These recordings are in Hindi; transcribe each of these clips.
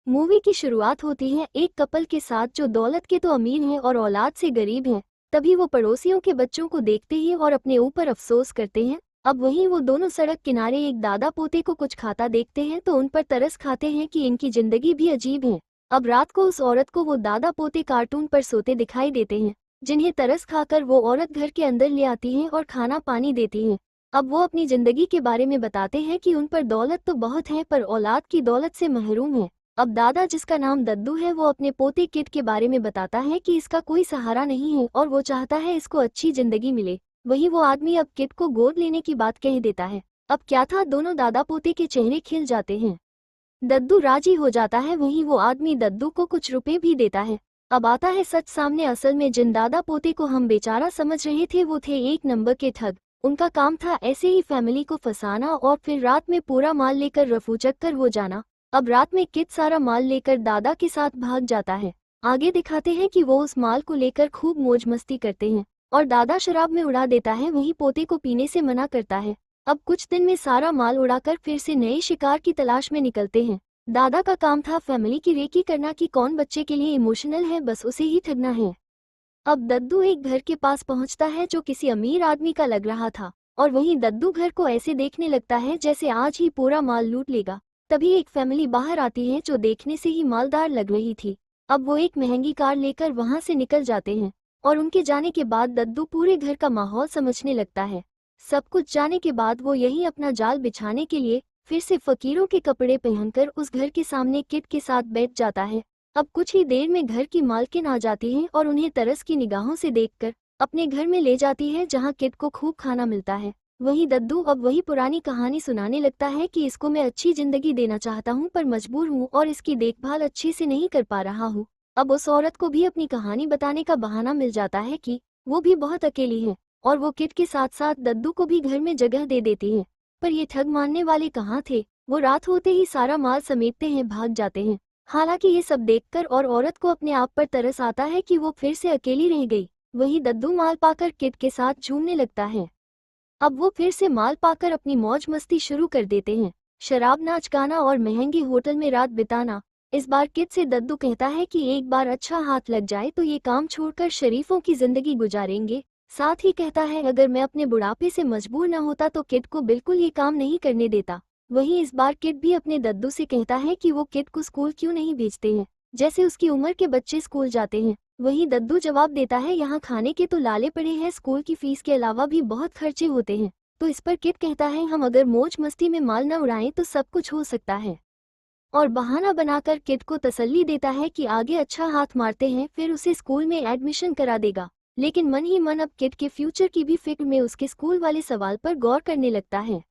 मूवी की शुरुआत होती है एक कपल के साथ जो दौलत के तो अमीर हैं और औलाद से गरीब हैं। तभी वो पड़ोसियों के बच्चों को देखते ही और अपने ऊपर अफसोस करते हैं। अब वहीं वो दोनों सड़क किनारे एक दादा पोते को कुछ खाता देखते हैं तो उन पर तरस खाते हैं कि इनकी जिंदगी भी अजीब है। अब रात को उस औरत को वो दादा पोते कार्टून पर सोते दिखाई देते हैं, जिन्हें तरस खाकर वो औरत घर के अंदर ले आती है और खाना पानी देती है। अब वो अपनी जिंदगी के बारे में बताते हैं कि उन पर दौलत तो बहुत है पर औलाद की दौलत से महरूम है। अब दादा, जिसका नाम दद्दू है, वो अपने पोते किड के बारे में बताता है कि इसका कोई सहारा नहीं है और वो चाहता है इसको अच्छी जिंदगी मिले। वहीं वो आदमी अब किड को गोद लेने की बात कह देता है। अब क्या था, दोनों दादा पोते के चेहरे खिल जाते हैं। दद्दू राजी हो जाता है, वहीं वो आदमी दद्दू को कुछ रुपए भी देता है। अब आता है सच सामने। असल में जिन दादा पोते को हम बेचारा समझ रहे थे वो थे एक नंबर के ठग। उनका काम था ऐसे ही फैमिली को फंसाना और फिर रात में पूरा माल लेकर रफू चक्कर हो जाना। अब रात में किड सारा माल लेकर दादा के साथ भाग जाता है। आगे दिखाते हैं कि वो उस माल को लेकर खूब मौज मस्ती करते हैं और दादा शराब में उड़ा देता है, वहीं पोते को पीने से मना करता है। अब कुछ दिन में सारा माल उड़ाकर फिर से नए शिकार की तलाश में निकलते हैं। दादा का काम था फैमिली की रेकी करना कि कौन बच्चे के लिए इमोशनल है, बस उसे ही ठगना है। अब दद्दू एक घर के पास पहुंचता है जो किसी अमीर आदमी का लग रहा था और वहीं दद्दू घर को ऐसे देखने लगता है जैसे आज ही पूरा माल लूट लेगा। तभी एक फैमिली बाहर आती है जो देखने से ही मालदार लग रही थी। अब वो एक महंगी कार लेकर वहां से निकल जाते हैं और उनके जाने के बाद दद्दू पूरे घर का माहौल समझने लगता है। सब कुछ जाने के बाद वो यहीं अपना जाल बिछाने के लिए फिर से फकीरों के कपड़े पहनकर उस घर के सामने किड के साथ बैठ जाता है। अब कुछ ही देर में घर की मालकिन आ जाती है और उन्हें तरस की निगाहों से देखकर अपने घर में ले जाती है जहां किड को खूब खाना मिलता है। वहीं दद्दू अब वही पुरानी कहानी सुनाने लगता है कि इसको मैं अच्छी जिंदगी देना चाहता हूं पर मजबूर हूं और इसकी देखभाल अच्छे से नहीं कर पा रहा हूं। अब उस औरत को भी अपनी कहानी बताने का बहाना मिल जाता है कि वो भी बहुत अकेली है और वो किड के साथ साथ दद्दू को भी घर में जगह दे देती है। पर ये ठग मानने वाले कहाँ थे, वो रात होते ही सारा माल समेटते हैं, भाग जाते हैं। हालांकि ये सब देखकर और औरत को अपने आप पर तरस आता है कि वो फिर से अकेली रह गई। वहीं दद्दू माल पाकर किड के साथ झूमने लगता है। अब वो फिर से माल पाकर अपनी मौज मस्ती शुरू कर देते हैं, शराब, नाच गाना और महंगे होटल में रात बिताना। इस बार किड से दद्दू कहता है कि एक बार अच्छा हाथ लग जाए तो ये काम छोड़कर शरीफों की जिंदगी गुजारेंगे। साथ ही कहता है अगर मैं अपने बुढ़ापे से मजबूर न होता तो किड को बिल्कुल ये काम नहीं करने देता। वहीं इस बार किड भी अपने दद्दू से कहता है कि वो किड को स्कूल क्यों नहीं भेजते हैं, जैसे उसकी उम्र के बच्चे स्कूल जाते हैं। वहीं दद्दू जवाब देता है यहाँ खाने के तो लाले पड़े हैं, स्कूल की फीस के अलावा भी बहुत खर्चे होते हैं। तो इस पर किड कहता है हम अगर मौज मस्ती में माल न उड़ाएं तो सब कुछ हो सकता है और बहाना बनाकर किड को तसल्ली देता है कि आगे अच्छा हाथ मारते हैं फिर उसे स्कूल में एडमिशन करा देगा। लेकिन मन ही मन अब किड के फ्यूचर की भी फिक्र में उसके स्कूल वाले सवाल पर गौर करने लगता है।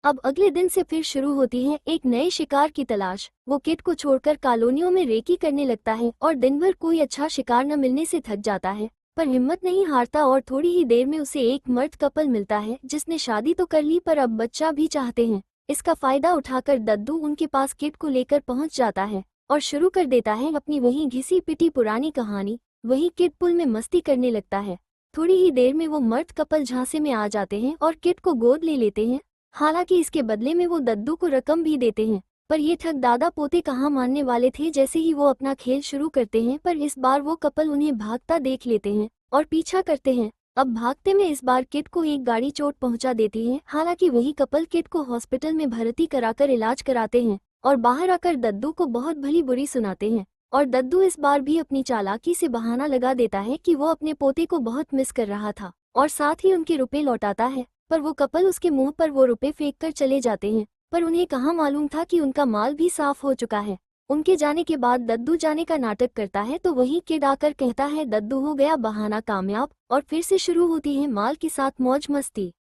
अब अगले दिन से फिर शुरू होती है एक नए शिकार की तलाश। वो किड को छोड़कर कॉलोनियों में रेकी करने लगता है और दिन भर कोई अच्छा शिकार न मिलने से थक जाता है, पर हिम्मत नहीं हारता और थोड़ी ही देर में उसे एक मर्द कपल मिलता है जिसने शादी तो कर ली पर अब बच्चा भी चाहते हैं। इसका फायदा उठाकर दद्दू उनके पास किड को लेकर पहुंच जाता है और शुरू कर देता है अपनी वही घिसी पिटी पुरानी कहानी। वही किड पुल में मस्ती करने लगता है। थोड़ी ही देर में वो मर्द कपल झांसे में आ जाते हैं और किड को गोद ले लेते हैं। हालांकि इसके बदले में वो दद्दू को रकम भी देते हैं, पर ये ठग दादा पोते कहाँ मानने वाले थे। जैसे ही वो अपना खेल शुरू करते हैं पर इस बार वो कपल उन्हें भागता देख लेते हैं और पीछा करते हैं। अब भागते में इस बार किड को एक गाड़ी चोट पहुंचा देती है। हालांकि वही कपल किड को हॉस्पिटल में भर्ती कराकर इलाज कराते हैं और बाहर आकर दद्दू को बहुत भली बुरी सुनाते हैं। और दद्दू इस बार भी अपनी चालाकी से बहाना लगा देता है कि वो अपने पोते को बहुत मिस कर रहा था और साथ ही उनके रुपए लौटाता है। पर वो कपल उसके मुंह पर वो रुपए फेंक कर चले जाते हैं, पर उन्हें कहाँ मालूम था कि उनका माल भी साफ हो चुका है। उनके जाने के बाद दद्दू जाने का नाटक करता है तो वहीं किड आकर कहता है दद्दू हो गया बहाना कामयाब और फिर से शुरू होती है माल के साथ मौज मस्ती।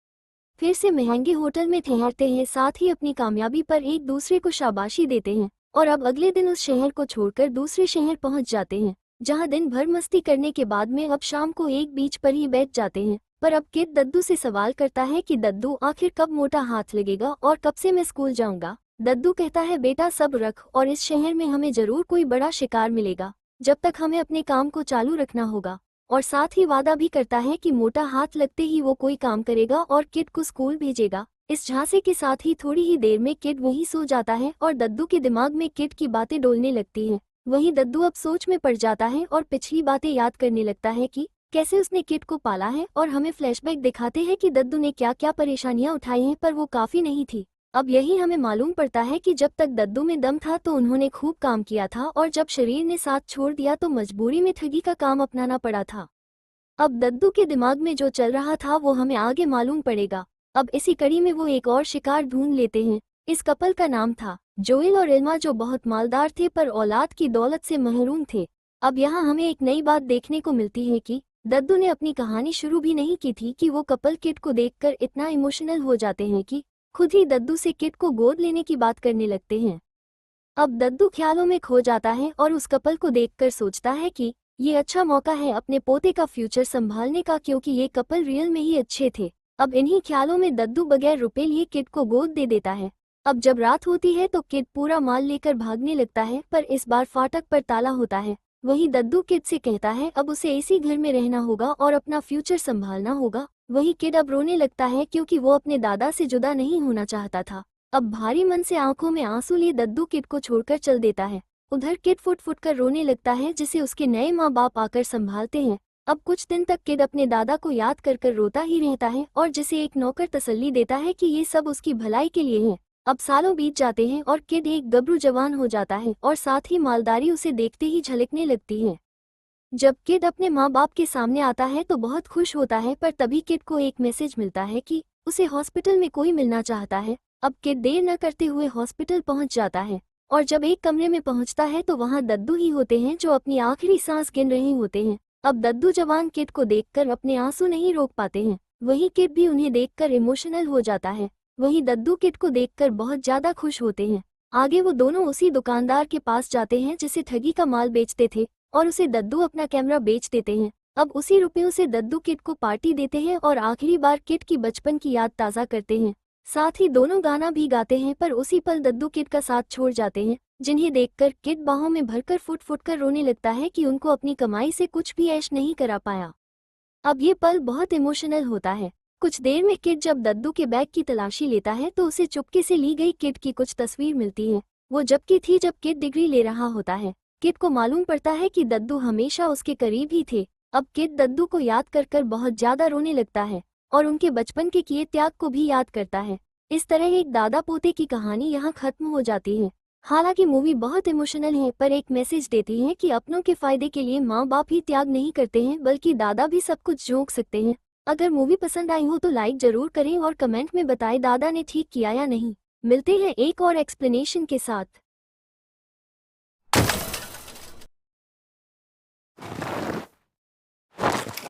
फिर से महंगे होटल में ठहरते हैं, साथ ही अपनी कामयाबी पर एक दूसरे को शाबाशी देते हैं और अब अगले दिन उस शहर को छोड़कर दूसरे शहर पहुंच जाते हैं जहां दिन भर मस्ती करने के बाद में अब शाम को एक बीच पर ही बैठ जाते हैं। पर अब किड दद्दू से सवाल करता है कि दद्दू आखिर कब मोटा हाथ लगेगा और कब से मैं स्कूल जाऊंगा। दद्दू कहता है बेटा सब रख और इस शहर में हमें जरूर कोई बड़ा शिकार मिलेगा, जब तक हमें अपने काम को चालू रखना होगा। और साथ ही वादा भी करता है कि मोटा हाथ लगते ही वो कोई काम करेगा और किड को स्कूल भेजेगा। इस झांसे के साथ ही थोड़ी ही देर में किड वहीं सो जाता है और दद्दू के दिमाग में किड की बातें डोलने लगती हैं। वहीं दद्दू अब सोच में पड़ जाता है और पिछली बातें याद करने लगता है कि कैसे उसने किड को पाला है, और हमें फ्लैशबैक दिखाते हैं कि दद्दू ने क्या क्या परेशानियां उठाई हैं, पर वो काफी नहीं थी। अब यही हमें मालूम पड़ता है कि जब तक दद्दू में दम था तो उन्होंने खूब काम किया था, और जब शरीर ने साथ छोड़ दिया तो मजबूरी में ठगी का काम अपनाना पड़ा था। अब दद्दू के दिमाग में जो चल रहा था वो हमें आगे मालूम पड़ेगा। अब इसी कड़ी में वो एक और शिकार ढूंढ लेते हैं। इस कपल का नाम था जोएल और इल्मा, जो बहुत मालदार थे पर औलाद की दौलत से महरूम थे। अब यहाँ हमें एक नई बात देखने को मिलती है कि दद्दू ने अपनी कहानी शुरू भी नहीं की थी कि वो कपल किड को देखकर इतना इमोशनल हो जाते हैं कि खुद ही दद्दू से किड को गोद लेने की बात करने लगते हैं। अब दद्दू ख्यालों में खो जाता है और उस कपल को देखकर सोचता है कि ये अच्छा मौका है अपने पोते का फ्यूचर संभालने का, क्योंकि ये कपल रियल में ही अच्छे थे। अब इन्हीं ख्यालों में दद्दू बगैर रुपए लिए किड को गोद दे देता है। अब जब रात होती है तो किड पूरा माल लेकर भागने लगता है, पर इस बार फाटक पर ताला होता है। वहीं दद्दू किड से कहता है अब उसे इसी घर में रहना होगा और अपना फ्यूचर संभालना होगा। वहीं किड अब रोने लगता है क्योंकि वो अपने दादा से जुदा नहीं होना चाहता था। अब भारी मन से आंखों में आंसू लिए दद्दू किड को छोड़कर चल देता है। उधर किड फुट फुट कर रोने लगता है, जिसे उसके नए माँ बाप आकर संभालते हैं। अब कुछ दिन तक किड अपने दादा को याद कर कर रोता ही रहता है, और जिसे एक नौकर तसल्ली देता है कि ये सब उसकी भलाई के लिए है। अब सालों बीत जाते हैं और किड एक गबरू जवान हो जाता है, और साथ ही मालदारी उसे देखते ही झलकने लगती है। जब किड अपने माँ बाप के सामने आता है तो बहुत खुश होता है, पर तभी किड को एक मैसेज मिलता है कि उसे हॉस्पिटल में कोई मिलना चाहता है। अब किड देर न करते हुए हॉस्पिटल पहुंच जाता है, और जब एक कमरे में पहुंचता है तो वहां दद्दू ही होते हैं जो अपनी आखिरी सांस गिन रहे होते हैं। अब दद्दू जवान किड को देखकर अपने आंसू नहीं रोक पाते हैं। वहीं किड भी उन्हें देखकर इमोशनल हो जाता है। वहीं दद्दू किड को देखकर बहुत ज्यादा खुश होते हैं। आगे वो दोनों उसी दुकानदार के पास जाते हैं जिसे ठगी का माल बेचते थे, और उसे दद्दू अपना कैमरा बेच देते हैं। अब उसी रुपयों से दद्दू किड को पार्टी देते हैं और आखिरी बार किड की बचपन की याद ताज़ा करते हैं। साथ ही दोनों गाना भी गाते हैं, पर उसी पल दद्दू किड का साथ छोड़ जाते हैं, जिन्हें देखकर किड बाहों में भरकर फुट फुट कर रोने लगता है कि उनको अपनी कमाई से कुछ भी ऐश नहीं करा पाया। अब ये पल बहुत इमोशनल होता है। कुछ देर में किड जब दद्दू के बैग की तलाशी लेता है तो उसे चुपके से ली गई किड की कुछ तस्वीर मिलती है। वो जबकि थी जब किड डिग्री ले रहा होता है। किड को मालूम पड़ता है कि दद्दू हमेशा उसके करीब ही थे। अब किड दद्दू को याद कर कर बहुत ज्यादा रोने लगता है, और उनके बचपन के किए त्याग को भी याद करता है। इस तरह एक दादा पोते की कहानी यहाँ खत्म हो जाती है। हालांकि मूवी बहुत इमोशनल है, पर एक मैसेज देती है कि अपनों के फायदे के लिए माँ बाप ही त्याग नहीं करते हैं, बल्कि दादा भी सब कुछ झोंक सकते हैं। अगर मूवी पसंद आई हो तो लाइक जरूर करें और कमेंट में बताएं दादा ने ठीक किया या नहीं। मिलते हैं एक और एक्सप्लेनेशन के साथ।